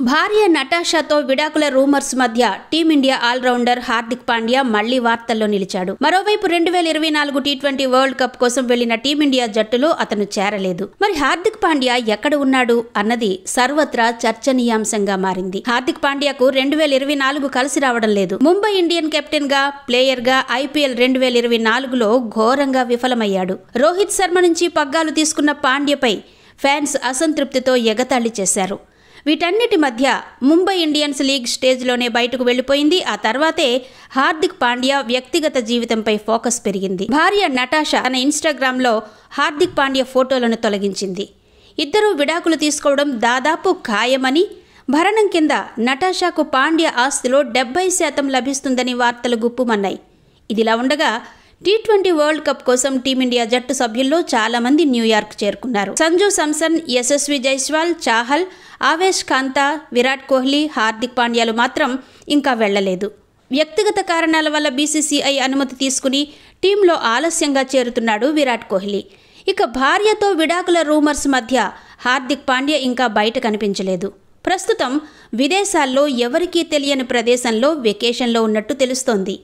భార్య నటాషాతో విడాకుల రూమర్స్ మధ్య టీమిండియా ఆల్రౌండర్ హార్దిక్ పాండ్యా మళ్లీ వార్తల్లో నిలిచాడు. మరోవైపు 2024 టీ20 వరల్డ్ కప్ కోసం వెళ్లిన టీమిండియా జట్టులో అతను చేరలేదు. మరి హార్దిక్ పాండ్యా ఎక్కడ ఉన్నాడు అన్నది సర్వత్రా చర్చనీయాంశంగా మారింది. హార్దిక్ పాండ్యాకు 2024 కలిసి రావడం లేదు. ముంబై ఇండియన్ కెప్టెన్ గా, ప్లేయర్ గా ఐపీఎల్ 2024లో ఘోరంగా విఫలమయ్యాడు. రోహిత్ శర్మ నుంచి పగ్గాలు తీసుకున్న పాండ్యపై ఫ్యాన్స్ అసంతృప్తితో ఎగతాళి చేశారు. వీటన్నిటి మధ్య ముంబై ఇండియన్స్ లీగ్ స్టేజ్లోనే బయటకు వెళ్లిపోయింది. ఆ తర్వాతే హార్దిక్ పాండ్యా వ్యక్తిగత జీవితంపై ఫోకస్ పెరిగింది. భార్య నటాషా తన ఇన్స్టాగ్రామ్లో హార్దిక్ పాండ్యా ఫోటోలను తొలగించింది. ఇద్దరూ విడాకులు తీసుకోవడం దాదాపు ఖాయమని, భరణం కింద నటాషాకు పాండ్యా ఆస్తిలో 70% లభిస్తుందని వార్తలు గుప్పుమన్నాయి. ఇదిలా ఉండగా టీ20 వరల్డ్ కప్ కోసం టీమిండియా జట్టు సభ్యుల్లో చాలా మంది న్యూయార్క్ చేరుకున్నారు. సంజు శాంసన్, యశస్వి జైస్వాల్, చాహల్, ఆవేష్ ఖాంతా, విరాట్ కోహ్లీ, హార్దిక్ పాండ్యాలు మాత్రం ఇంకా వెళ్లలేదు. వ్యక్తిగత కారణాల వల్ల బీసీసీఐ అనుమతి తీసుకుని టీంలో ఆలస్యంగా చేరుతున్నాడు విరాట్ కోహ్లీ. ఇక భార్యతో విడాకుల రూమర్స్ మధ్య హార్దిక్ పాండ్యా ఇంకా బయట కనిపించలేదు. ప్రస్తుతం విదేశాల్లో ఎవరికీ తెలియని ప్రదేశంలో వెకేషన్లో ఉన్నట్టు తెలుస్తోంది.